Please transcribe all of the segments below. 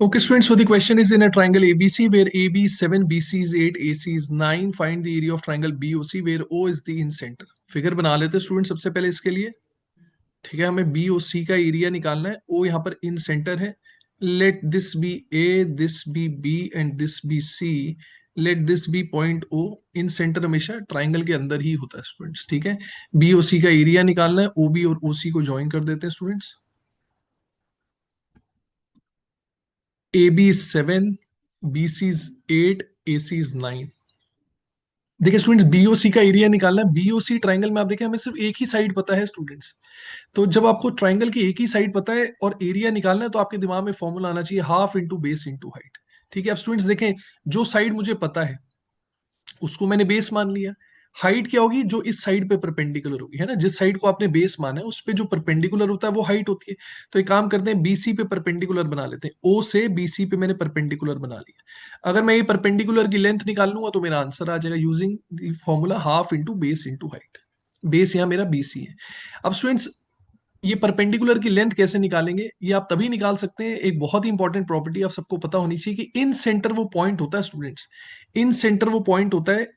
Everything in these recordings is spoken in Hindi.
Okay, students, so the question is in a triangle ABC where AB is 7, BC is 8, AC is 9. Find the area of triangle BOC where O is the in center. Figure बना लेते हैं स्टूडेंट सबसे पहले इसके लिए। ठीक है, हमें BOC का एरिया निकालना है। O यहाँ पर इन सेंटर है। Let this be A, this be B and this be C। Let this be point O। Incentre हमेशा ट्राइंगल के अंदर ही होता है स्टूडेंट्स। ठीक है, BOC का एरिया निकालना है। OB और OC को ज्वाइन कर देते हैं students. AB is 7, BC is 8, AC is 9। देखिए स्टूडेंट्स, बीओसी का एरिया निकालना है। बीओसी ट्राइंगल में आप देखें हमें सिर्फ एक ही साइड पता है स्टूडेंट्स। तो जब आपको ट्राइंगल की एक ही साइड पता है और एरिया निकालना है तो आपके दिमाग में फॉर्मूला आना चाहिए half into base into height. ठीक है, अब स्टूडेंट्स देखें, जो साइड मुझे पता है उसको मैंने बेस मान लिया। हाइट क्या होगी? जो इस साइड पे परपेंडिकुलर होगी, है ना। जिस साइड को आपने बेस माना है उस पे जो परपेंडिकुलर होता है वो हाइट होती है। तो एक काम करते हैं, बीसी पे परपेंडिकुलर बना लेते हैं। ओ से बीसी पे मैंने परपेंडिकुलर बना लिया। अगर मैं ये परपेंडिकुलर की लेंथ निकाल लूंगा तो मेरा आंसर आ जाएगा using the formula half into base into height. Base यहाँ मेरा बीसी है। अब स्टूडेंट्स, ये परपेंडिकुलर की लेंथ कैसे निकालेंगे? ये आप तभी निकाल सकते हैं, एक बहुत ही इंपॉर्टेंट प्रॉपर्टी आप सबको पता होनी चाहिए कि इन सेंटर वो पॉइंट होता है स्टूडेंट्स। इन सेंटर वो पॉइंट होता है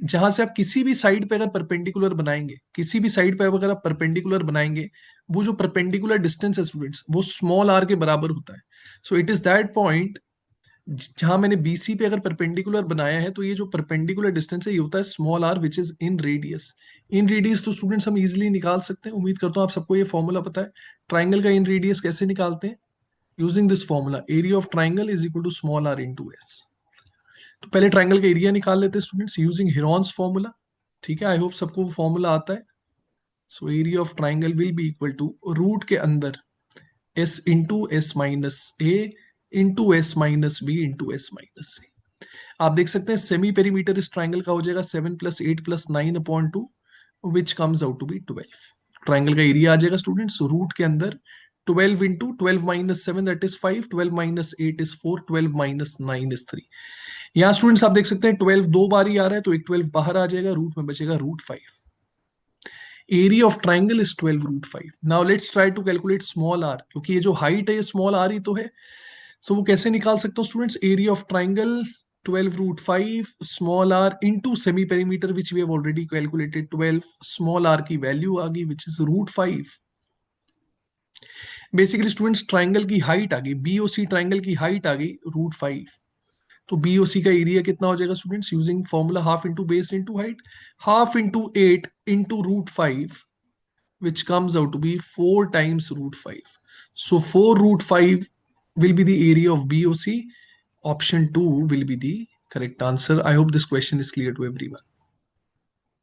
जहां से आप किसी भी साइड पे अगर परपेंडिकुलर बनाएंगे, किसी भी साइड पे अगर आप परपेंडिकुलर बनाएंगे, वो जो परपेंडिकुलर डिस्टेंस है स्टूडेंट्स वो स्मॉल आर के बराबर होता है। So it is that point जहां मैंने बीसी पे अगर परपेंडिकुलर बनाया है, तो ये जो परपेंडिकुलर डिस्टेंस है ये होता है small r which is inradius. Inradius तो स्टूडेंट्स हम इजिली निकाल सकते हैं। उम्मीद करता हूं आप सबको ये फॉर्मूला पता है। ट्राइंगल का इन रेडियस कैसे निकालते हैं? Using this formula, area of triangle is equal to small r into s. तो पहले ट्राइंगल का एरिया निकाल लेते हैं स्टूडेंट्स यूजिंग हिरॉन्स फॉर्मूला। ठीक है, आई होप सबको वो फॉर्मूला आता है। So area of triangle will be equal to root के अंदर S into S minus A into S minus B into S minus C. आप देख सकते हैं सेमी पेरीमीटर इस ट्राइंगल का हो जाएगा 7 + 8 + 9/2, which comes out to be 12। Triangle का एरिया आ जाएगा स्टूडेंट्स रूट के अंदर 12 इंटू 12 - 7 दैट इज 5, 12 - 8 इज 4, 12 - 9 इज 3। यहाँ स्टूडेंट्स आप देख सकते हैं 12 दो बार ही आ रहा है तो एक 12 बाहर आ जाएगा, रूट में बचेगा √5। Area of triangle is 12 √5। Now let's try to calculate small r, क्योंकि ये जो हाइट है ये स्मॉल आर ही तो है। सो वो कैसे निकाल सकता हूँ students? Area of triangle 12 √5 small r into semi perimeter which we have already calculated 12। Small r की वैल्यू आ गई which is √5। Basically students triangle की हाइट आ गई, बीओसी ट्राइंगल की हाइट आ गई √5। तो बीओसी का एरिया कितना हो जाएगा students? Using formula half into base into height, half into 8 into √5 which comes out to be 4 times √5. So 4 √5 will be the area of BOC. Option 2 will be the correct answer. I hope this question is clear to everyone.